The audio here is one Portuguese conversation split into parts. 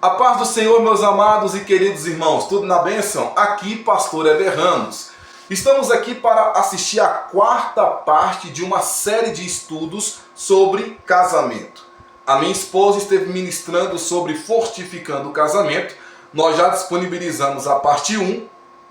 A paz do Senhor, meus amados e queridos irmãos, tudo na bênção? Aqui, pastor Heber Ramos. Estamos aqui para assistir a quarta parte de uma série de estudos sobre casamento. A minha esposa esteve ministrando sobre fortificando o casamento. Nós já disponibilizamos a parte 1,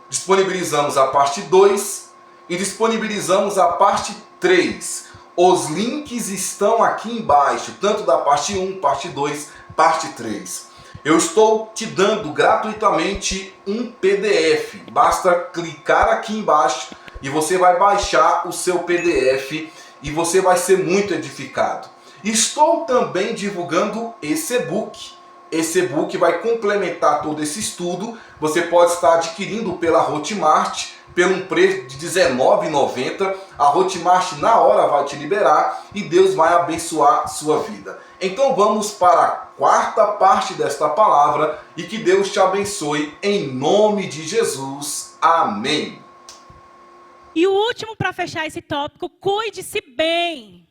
disponibilizamos a parte 2 e disponibilizamos a parte 3. Os links estão aqui embaixo, tanto da parte 1, parte 2, parte 3. Eu estou te dando gratuitamente um PDF. Basta clicar aqui embaixo e você vai baixar o seu PDF e você vai ser muito edificado. Estou também divulgando esse e-book. Esse e-book vai complementar todo esse estudo. Você pode estar adquirindo pela Hotmart pelo um preço de R$19,90. A Hotmart na hora vai te liberar e Deus vai abençoar sua vida. Então vamos para a quarta parte desta palavra e que Deus te abençoe em nome de Jesus. Amém. E o último para fechar esse tópico, cuide-se bem.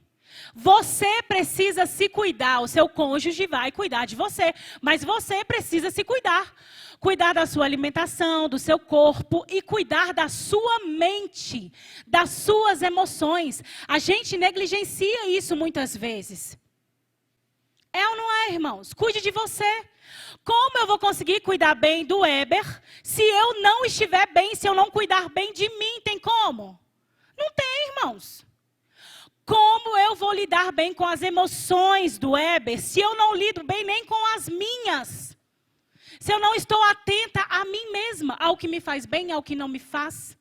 Você precisa se cuidar, o seu cônjuge vai cuidar de você, mas você precisa se cuidar. Cuidar da sua alimentação, do seu corpo e cuidar da sua mente, das suas emoções. A gente negligencia isso muitas vezes. É ou não é, irmãos? Cuide de você. Como eu vou conseguir cuidar bem do Heber se eu não estiver bem, se eu não cuidar bem de mim? Tem como? Não tem, irmãos. Como eu vou lidar bem com as emoções do Heber se eu não lido bem nem com as minhas? Se eu não estou atenta a mim mesma, ao que me faz bem, ao que não me faz?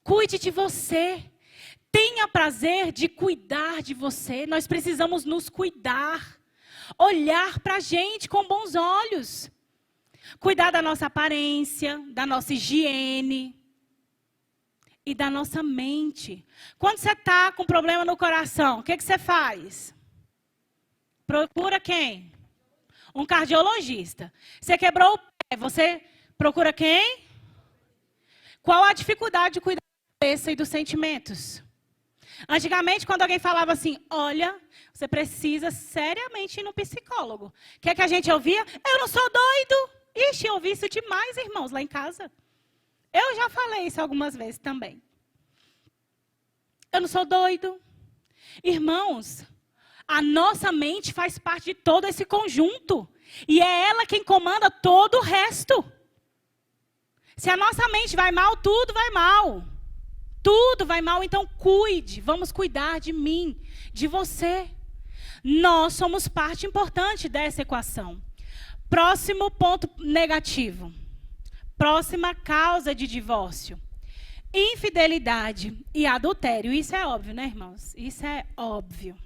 Cuide de você. Tenha prazer de cuidar de você. Nós precisamos nos cuidar. Olhar para a gente com bons olhos. Cuidar da nossa aparência, da nossa higiene e da nossa mente. Quando você está com problema no coração, o que você faz? Procura quem? Um cardiologista. Você quebrou o pé, você procura quem? Qual a dificuldade de cuidar da cabeça e dos sentimentos? Antigamente, quando alguém falava assim, olha, você precisa seriamente ir no psicólogo. O que é que a gente ouvia? Eu não sou doido. Ixi, eu ouvi isso demais, irmãos, lá em casa. Eu já falei isso algumas vezes também. Eu não sou doido. Irmãos, a nossa mente faz parte de todo esse conjunto. E é ela quem comanda todo o resto. Se a nossa mente vai mal, tudo vai mal. Tudo vai mal, então cuide. Vamos cuidar de mim, de você. Nós somos parte importante dessa equação. Próximo ponto negativo. Próxima causa de divórcio. Infidelidade e adultério. Isso é óbvio, né, irmãos? Isso é óbvio.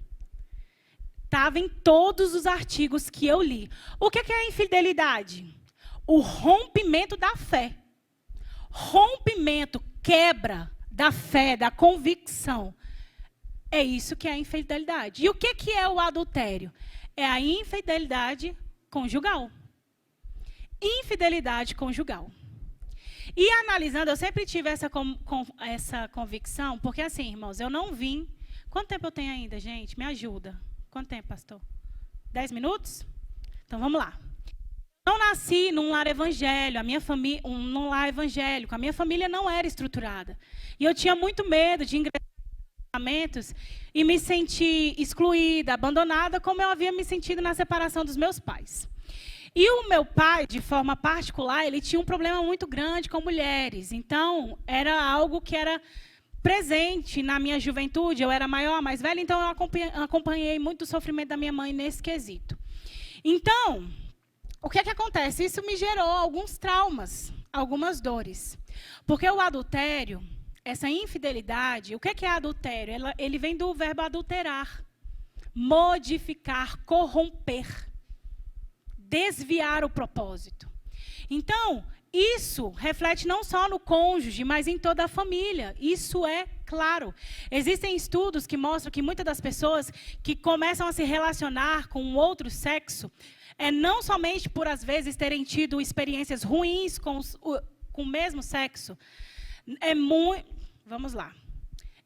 Estava em todos os artigos que eu li. O que é a infidelidade? O rompimento da fé. Rompimento, quebra da fé, da convicção. É isso que é a infidelidade. E o que é o adultério? É a infidelidade conjugal. Infidelidade conjugal. E analisando, eu sempre tive essa convicção, porque assim, irmãos, eu não vim... Quanto tempo eu tenho ainda, gente? Me ajuda. Quanto tempo, pastor? 10 minutos? Então, vamos lá. Eu não nasci num lar evangélico, num lar evangélico. A minha família não era estruturada. E eu tinha muito medo de ingressar em relacionamentos e me sentir excluída, abandonada, como eu havia me sentido na separação dos meus pais. E o meu pai, de forma particular, ele tinha um problema muito grande com mulheres. Então, era algo que era presente na minha juventude. Eu era maior, mais velha, então eu acompanhei muito o sofrimento da minha mãe nesse quesito. Então, o que acontece? Isso me gerou alguns traumas, algumas dores. Porque o adultério, essa infidelidade, o que é adultério? Ele vem do verbo adulterar, modificar, corromper, desviar o propósito. Então, isso reflete não só no cônjuge, mas em toda a família. Isso é claro. Existem estudos que mostram que muitas das pessoas que começam a se relacionar com um outro sexo, não somente por, às vezes, terem tido experiências ruins com o mesmo sexo. Vamos lá.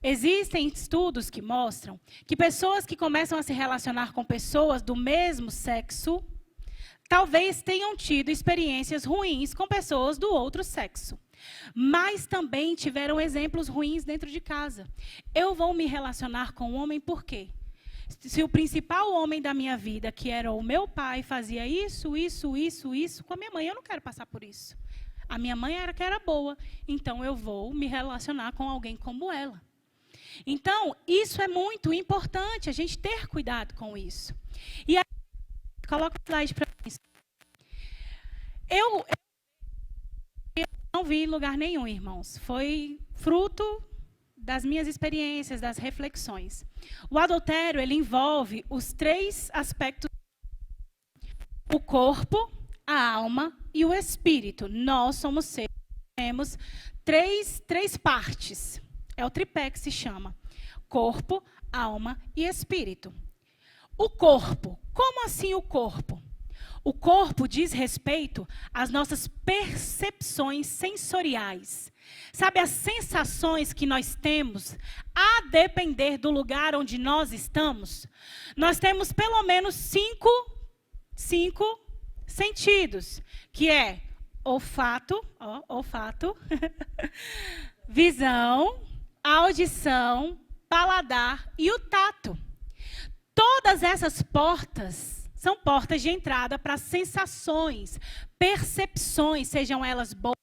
Existem estudos que mostram que pessoas que começam a se relacionar com pessoas do mesmo sexo talvez tenham tido experiências ruins com pessoas do outro sexo. Mas também tiveram exemplos ruins dentro de casa. Eu vou me relacionar com um homem por quê? Se o principal homem da minha vida, que era o meu pai, fazia isso, com a minha mãe, eu não quero passar por isso. A minha mãe era que era boa, então eu vou me relacionar com alguém como ela. Então, isso é muito importante, a gente ter cuidado com isso. E aí, coloca o slide para mim. Eu não vi em lugar nenhum, irmãos. Foi fruto das minhas experiências, das reflexões. O adultério, ele envolve os 3 aspectos: o corpo, a alma e o espírito. Nós somos seres, temos três partes. É o tripé que se chama: corpo, alma e espírito. O corpo, como assim o corpo? O corpo diz respeito às nossas percepções sensoriais. Sabe, as sensações que nós temos, a depender do lugar onde nós estamos, nós temos pelo menos 5 sentidos, que é olfato, visão, audição, paladar e o tato. Todas essas portas são portas de entrada para sensações, percepções, sejam elas boas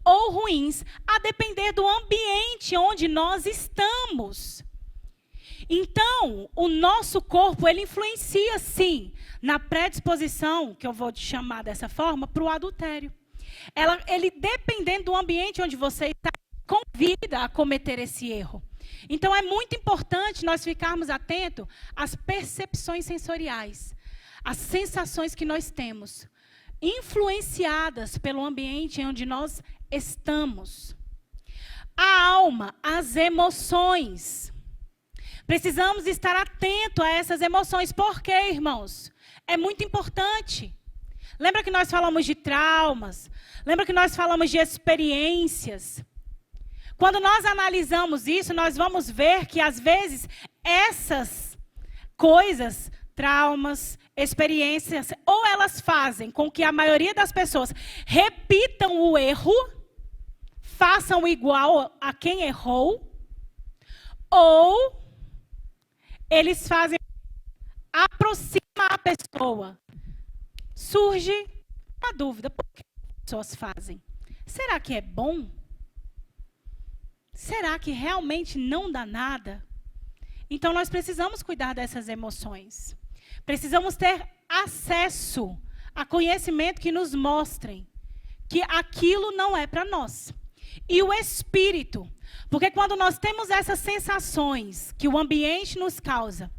ou ruins, a depender do ambiente onde nós estamos. Então, o nosso corpo, ele influencia, sim, na predisposição, que eu vou te chamar dessa forma, para o adultério. Ele, dependendo do ambiente onde você está, convida a cometer esse erro. Então, é muito importante nós ficarmos atentos às percepções sensoriais, às sensações que nós temos, influenciadas pelo ambiente onde nós estamos. A alma, as emoções. Precisamos estar atentos a essas emoções. Por quê, irmãos? É muito importante. Lembra que nós falamos de traumas? Lembra que nós falamos de experiências? Quando nós analisamos isso, nós vamos ver que, às vezes, essas coisas, traumas, experiências, ou elas fazem com que a maioria das pessoas repitam o erro, façam igual a quem errou, ou eles fazem, aproxima a pessoa. Surge uma dúvida: por que as pessoas fazem? Será que é bom? Será que realmente não dá nada? Então, nós precisamos cuidar dessas emoções. Precisamos ter acesso a conhecimento que nos mostrem que aquilo não é para nós. E o espírito, porque quando nós temos essas sensações que o ambiente nos causa,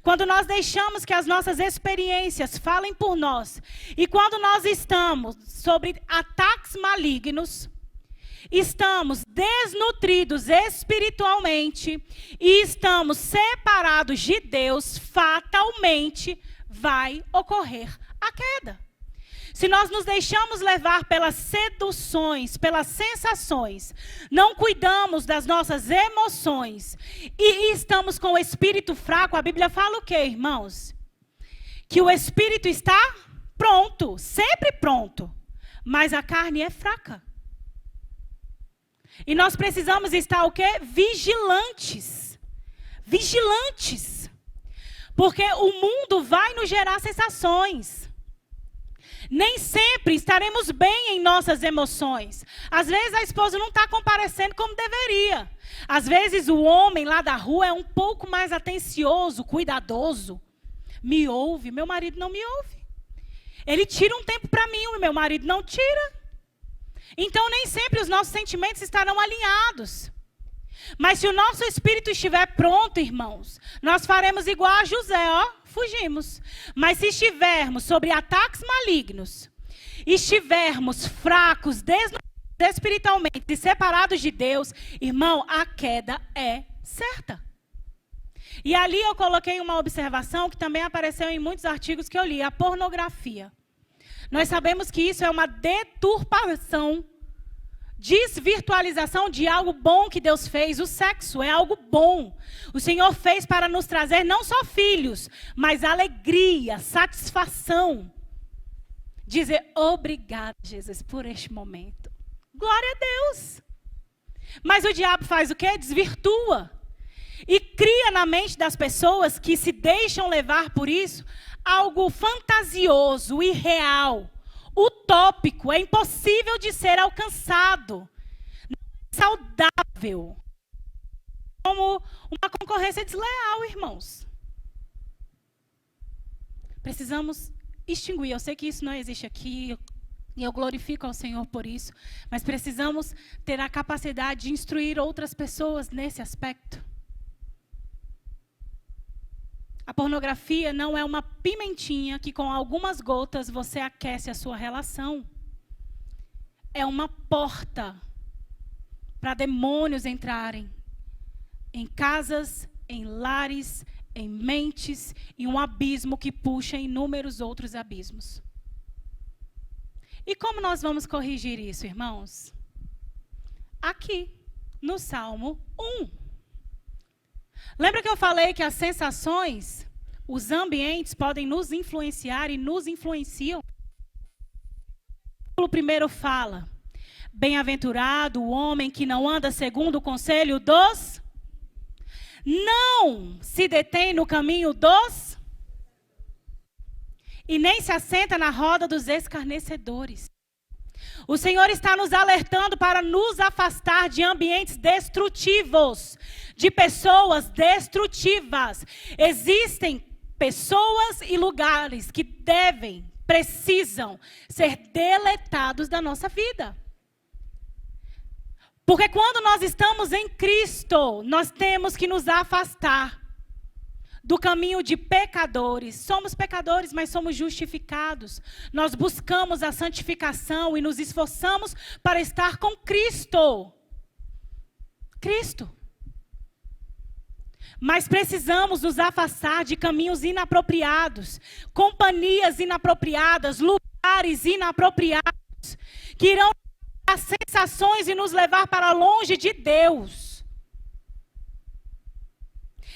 quando nós deixamos que as nossas experiências falem por nós, e quando nós estamos sobre ataques malignos, estamos desnutridos espiritualmente e estamos separados de Deus, fatalmente vai ocorrer a queda. Se nós nos deixamos levar pelas seduções, pelas sensações, não cuidamos das nossas emoções e estamos com o espírito fraco, a Bíblia fala o quê, irmãos? Que o espírito está pronto, sempre pronto, mas a carne é fraca. E nós precisamos estar o quê? Vigilantes. Vigilantes. Porque o mundo vai nos gerar sensações. Nem sempre estaremos bem em nossas emoções. Às vezes a esposa não está comparecendo como deveria. Às vezes o homem lá da rua é um pouco mais atencioso, cuidadoso. Me ouve, meu marido não me ouve. Ele tira um tempo para mim, o meu marido não tira. Então, nem sempre os nossos sentimentos estarão alinhados. Mas se o nosso espírito estiver pronto, irmãos, nós faremos igual a José, fugimos. Mas se estivermos sobre ataques malignos, estivermos fracos, espiritualmente e separados de Deus, irmão, a queda é certa. E ali eu coloquei uma observação que também apareceu em muitos artigos que eu li, a pornografia. Nós sabemos que isso é uma deturpação, desvirtualização de algo bom que Deus fez. O sexo é algo bom. O Senhor fez para nos trazer não só filhos, mas alegria, satisfação. dizer obrigado, Jesus, por este momento. Glória a Deus. Mas o diabo faz o quê? Desvirtua. E cria na mente das pessoas que se deixam levar por isso algo fantasioso, irreal, utópico, é impossível de ser alcançado, não é saudável, como uma concorrência desleal, irmãos. Precisamos extinguir, eu sei que isso não existe aqui, e eu glorifico ao Senhor por isso, mas precisamos ter a capacidade de instruir outras pessoas nesse aspecto. A pornografia não é uma pimentinha que com algumas gotas você aquece a sua relação. É uma porta para demônios entrarem em casas, em lares, em mentes e um abismo que puxa inúmeros outros abismos. E como nós vamos corrigir isso, irmãos? Aqui, no Salmo 1. Lembra que eu falei que as sensações, os ambientes podem nos influenciar e nos influenciam? O primeiro fala: bem-aventurado o homem que não anda segundo o conselho dos... Não se detém no caminho dos... E nem se assenta na roda dos escarnecedores. O Senhor está nos alertando para nos afastar de ambientes destrutivos, de pessoas destrutivas. Existem pessoas e lugares que precisam ser deletados da nossa vida. Porque quando nós estamos em Cristo, nós temos que nos afastar do caminho de pecadores. Somos pecadores, mas somos justificados. Nós buscamos a santificação e nos esforçamos para estar com Cristo. Cristo. Mas precisamos nos afastar de caminhos inapropriados, companhias inapropriadas, lugares inapropriados, que irão dar sensações e nos levar para longe de Deus.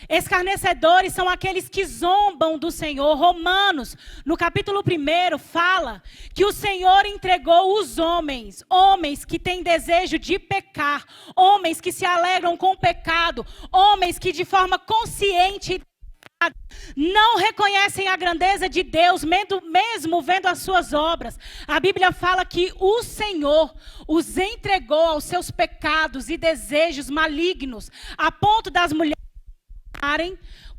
Escarnecedores são aqueles que zombam do Senhor. Romanos, no capítulo 1, fala que o Senhor entregou os homens que têm desejo de pecar, homens que se alegram com o pecado, homens que de forma consciente não reconhecem a grandeza de Deus, mesmo vendo as suas obras. A Bíblia fala que o Senhor os entregou aos seus pecados e desejos malignos, a ponto das mulheres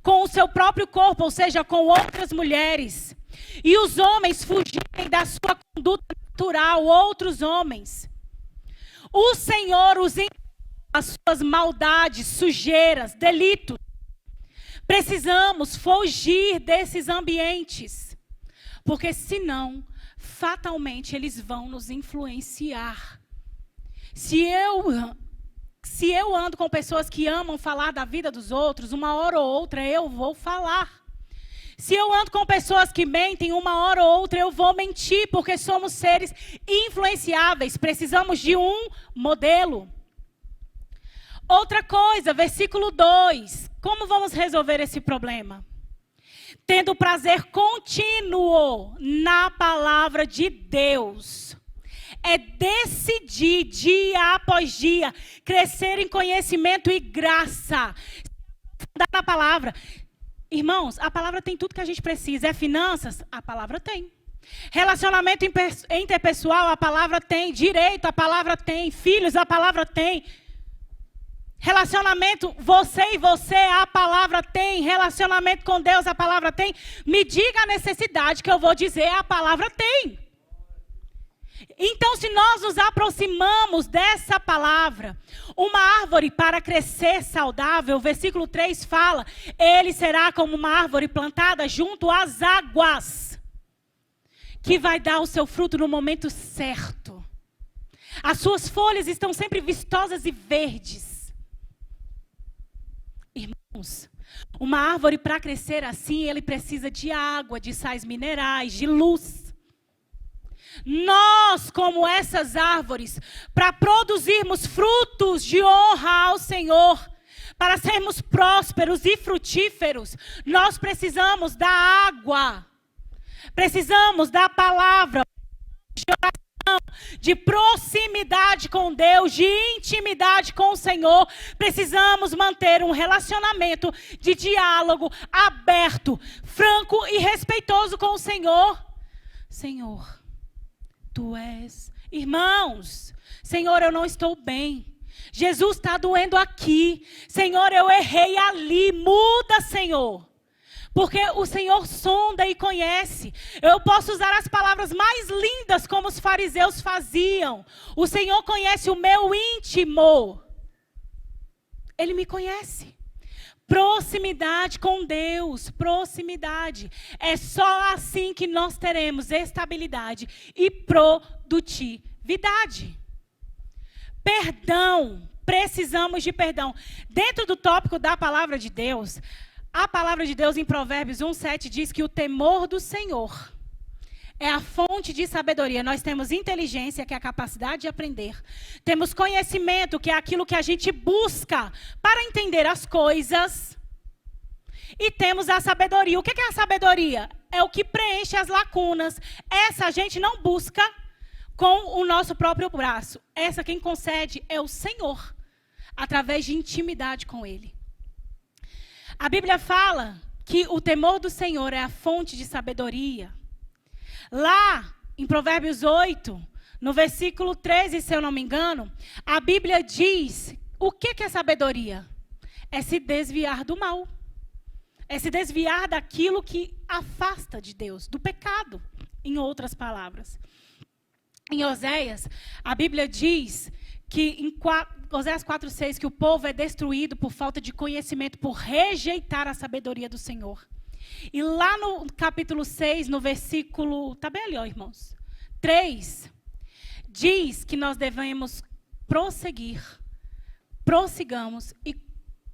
com o seu próprio corpo, ou seja, com outras mulheres. E os homens fugirem da sua conduta natural, outros homens. O Senhor os entregou às suas maldades, sujeiras, delitos. Precisamos fugir desses ambientes, porque senão, fatalmente, eles vão nos influenciar. Se eu ando com pessoas que amam falar da vida dos outros, uma hora ou outra eu vou falar. Se eu ando com pessoas que mentem, uma hora ou outra eu vou mentir, porque somos seres influenciáveis. Precisamos de um modelo. Outra coisa, versículo 2. Como vamos resolver esse problema? Tendo prazer contínuo na palavra de Deus. É decidir, dia após dia, crescer em conhecimento e graça. Dar na palavra. Irmãos, a palavra tem tudo que a gente precisa. É finanças? A palavra tem. Relacionamento interpessoal? A palavra tem. Direito? A palavra tem. Filhos? A palavra tem. Relacionamento, você e você, a palavra tem. Relacionamento com Deus, a palavra tem. Me diga a necessidade que eu vou dizer, a palavra tem. Então, se nós nos aproximamos dessa palavra, uma árvore para crescer saudável, o versículo 3 fala, ele será como uma árvore plantada junto às águas, que vai dar o seu fruto no momento certo. As suas folhas estão sempre vistosas e verdes. Irmãos, uma árvore para crescer assim, ele precisa de água, de sais minerais, de luz. Nós, como essas árvores, para produzirmos frutos de honra ao Senhor, para sermos prósperos e frutíferos, nós precisamos da água, precisamos da palavra, de proximidade com Deus, de intimidade com o Senhor, precisamos manter um relacionamento de diálogo aberto, franco e respeitoso com o Senhor. Senhor, Tu és... Irmãos, Senhor, eu não estou bem. Jesus, está doendo aqui. Senhor, eu errei ali. Muda, Senhor. Porque o Senhor sonda e conhece. Eu posso usar as palavras mais lindas como os fariseus faziam. O Senhor conhece o meu íntimo. Ele me conhece. Proximidade com Deus, proximidade. É só assim que nós teremos estabilidade e produtividade. Perdão, precisamos de perdão. Dentro do tópico da palavra de Deus, a palavra de Deus em Provérbios 1:7 diz que o temor do Senhor é a fonte de sabedoria. Nós temos inteligência, que é a capacidade de aprender. Temos conhecimento, que é aquilo que a gente busca para entender as coisas. E temos a sabedoria. O que é a sabedoria? É o que preenche as lacunas. Essa a gente não busca com o nosso próprio braço. Essa quem concede é o Senhor, através de intimidade com Ele. A Bíblia fala que o temor do Senhor é a fonte de sabedoria. Lá, em Provérbios 8, no versículo 13, se eu não me engano, a Bíblia diz, o que é sabedoria? É se desviar do mal. É se desviar daquilo que afasta de Deus, do pecado, em outras palavras. Em Oséias, a Bíblia diz que em Oséias 4:6 que o povo é destruído por falta de conhecimento, por rejeitar a sabedoria do Senhor. E lá no capítulo 6, no versículo, tá bem ali, ó, irmãos, 3, diz que nós devemos prossigamos e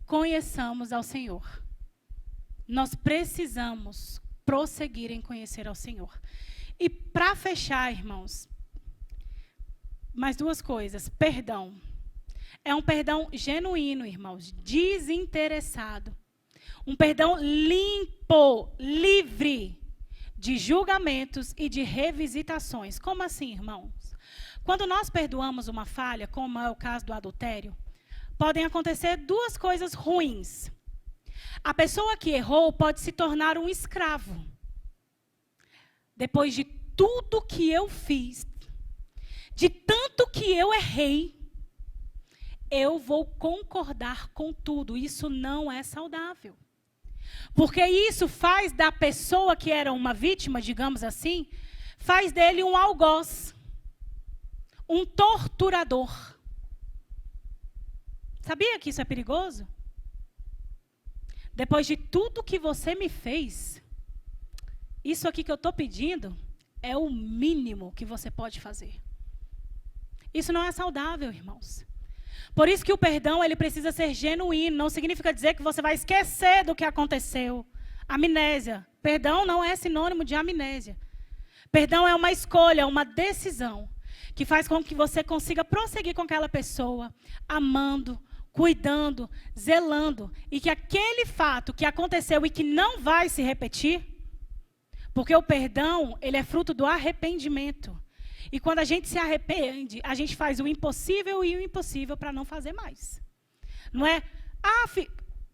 conheçamos ao Senhor. Nós precisamos prosseguir em conhecer ao Senhor. E para fechar, irmãos, mais duas coisas. Perdão. É um perdão genuíno, irmãos, desinteressado. Um perdão limpo, livre de julgamentos e de revisitações. Como assim, irmãos? Quando nós perdoamos uma falha, como é o caso do adultério, podem acontecer duas coisas ruins. A pessoa que errou pode se tornar um escravo. Depois de tudo que eu fiz, de tanto que eu errei, eu vou concordar com tudo. Isso não é saudável. Porque isso faz da pessoa que era uma vítima, digamos assim, faz dele um algoz, um torturador. Sabia que isso é perigoso? Depois de tudo que você me fez, isso aqui que eu estou pedindo é o mínimo que você pode fazer. Isso não é saudável, irmãos. Por isso que o perdão, ele precisa ser genuíno. Não significa dizer que você vai esquecer do que aconteceu. Amnésia. Perdão não é sinônimo de amnésia. Perdão é uma escolha, uma decisão, que faz com que você consiga prosseguir com aquela pessoa, amando, cuidando, zelando. E que aquele fato que aconteceu e que não vai se repetir, porque o perdão, ele é fruto do arrependimento. E quando a gente se arrepende, a gente faz o impossível e o impossível para não fazer mais. Não é?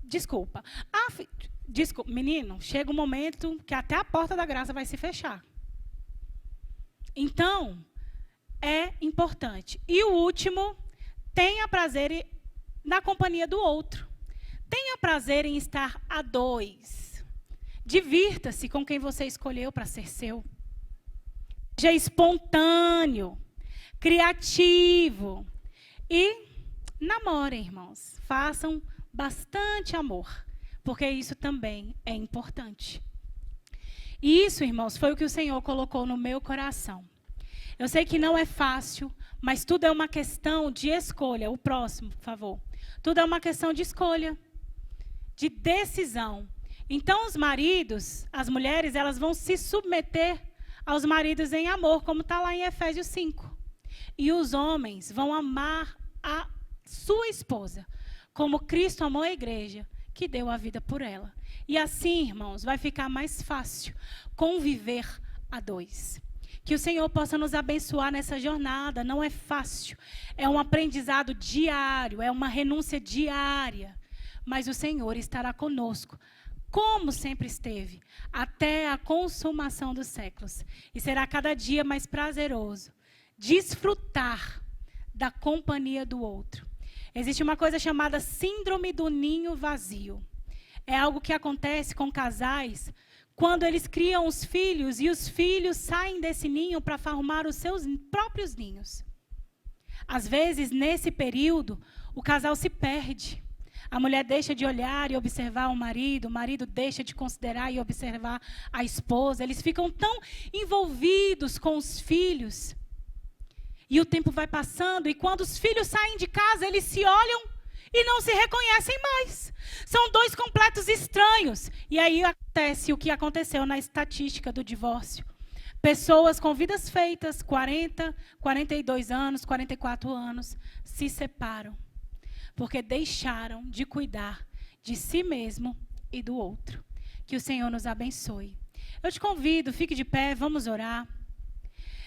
Desculpa. Menino, chega um momento que até a porta da graça vai se fechar. Então, é importante. E o último, tenha prazer na companhia do outro. Tenha prazer em estar a dois. Divirta-se com quem você escolheu para ser seu. Seja espontâneo, criativo e namorem, irmãos. Façam bastante amor, porque isso também é importante. E isso, irmãos, foi o que o Senhor colocou no meu coração. Eu sei que não é fácil, mas tudo é uma questão de escolha. O próximo, por favor. Tudo é uma questão de escolha, de decisão. Então, os maridos, as mulheres, elas vão se submeter aos maridos em amor, como está lá em Efésios 5. E os homens vão amar a sua esposa, como Cristo amou a igreja, que deu a vida por ela. E assim, irmãos, vai ficar mais fácil conviver a dois. Que o Senhor possa nos abençoar nessa jornada. Não é fácil. É um aprendizado diário, é uma renúncia diária. Mas o Senhor estará conosco, como sempre esteve, até a consumação dos séculos. E será cada dia mais prazeroso desfrutar da companhia do outro. Existe uma coisa chamada síndrome do ninho vazio. É algo que acontece com casais quando eles criam os filhos e os filhos saem desse ninho para formar os seus próprios ninhos. Às vezes, nesse período, o casal se perde. A mulher deixa de olhar e observar o marido deixa de considerar e observar a esposa. Eles ficam tão envolvidos com os filhos. E o tempo vai passando, e quando os filhos saem de casa, eles se olham e não se reconhecem mais. São dois completos estranhos. E aí acontece o que aconteceu na estatística do divórcio. Pessoas com vidas feitas, 40, 42 anos, 44 anos, se separam. Porque deixaram de cuidar de si mesmo e do outro. Que o Senhor nos abençoe. Eu te convido, fique de pé, vamos orar.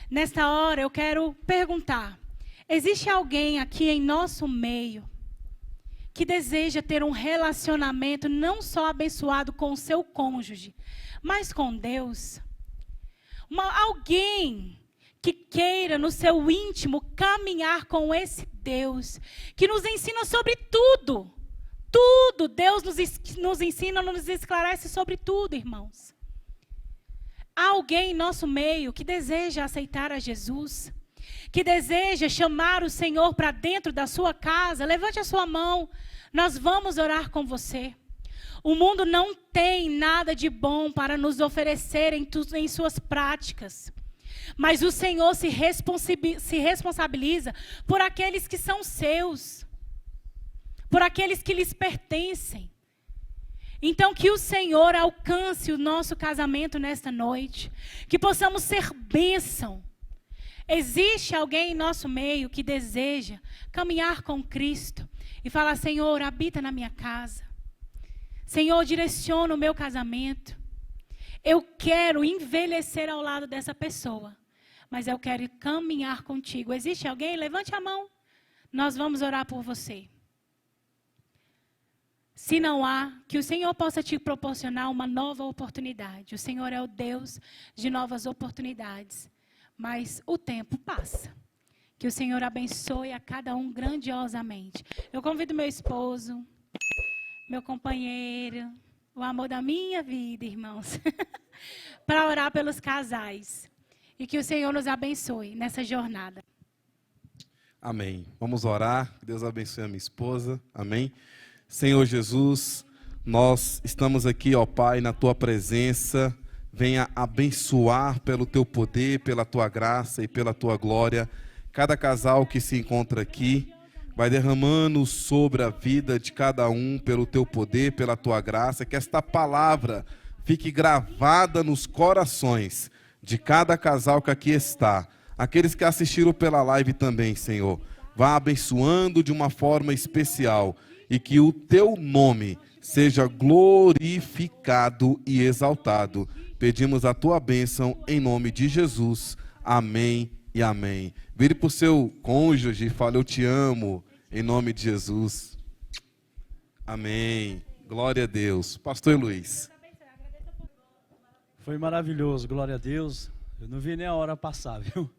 Nesta hora eu quero perguntar, existe alguém aqui em nosso meio que deseja ter um relacionamento não só abençoado com o seu cônjuge, mas com Deus? Alguém que queira no seu íntimo caminhar com esse Deus, que nos ensina sobre tudo. Tudo, Deus nos ensina, nos esclarece sobre tudo, irmãos. Há alguém em nosso meio que deseja aceitar a Jesus, que deseja chamar o Senhor para dentro da sua casa? Levante a sua mão, nós vamos orar com você. O mundo não tem nada de bom para nos oferecer em suas práticas. Mas o Senhor se responsabiliza por aqueles que são seus, por aqueles que lhes pertencem. Então, que o Senhor alcance o nosso casamento nesta noite, que possamos ser bênção. Existe alguém em nosso meio que deseja caminhar com Cristo e falar: Senhor, habita na minha casa. Senhor, direciona o meu casamento. Eu quero envelhecer ao lado dessa pessoa, mas eu quero caminhar contigo. Existe alguém? Levante a mão. Nós vamos orar por você. Se não há, que o Senhor possa te proporcionar uma nova oportunidade. O Senhor é o Deus de novas oportunidades. Mas o tempo passa. Que o Senhor abençoe a cada um grandiosamente. Eu convido meu esposo, meu companheiro, o amor da minha vida, irmãos, para orar pelos casais. E que o Senhor nos abençoe nessa jornada. Amém. Vamos orar. Que Deus abençoe a minha esposa. Amém. Senhor Jesus, nós estamos aqui, ó Pai, na Tua presença. Venha abençoar pelo Teu poder, pela Tua graça e pela Tua glória cada casal que se encontra aqui. Vai derramando sobre a vida de cada um pelo Teu poder, pela Tua graça. Que esta palavra fique gravada nos corações de cada casal que aqui está. Aqueles que assistiram pela live também, Senhor. Vá abençoando de uma forma especial. E que o Teu nome seja glorificado e exaltado. Pedimos a Tua bênção em nome de Jesus. Amém e amém. Vire para o seu cônjuge e fale: eu te amo, em nome de Jesus. Amém. Glória a Deus. Pastor Luiz. Foi maravilhoso, glória a Deus. Eu não vi nem a hora passar, viu?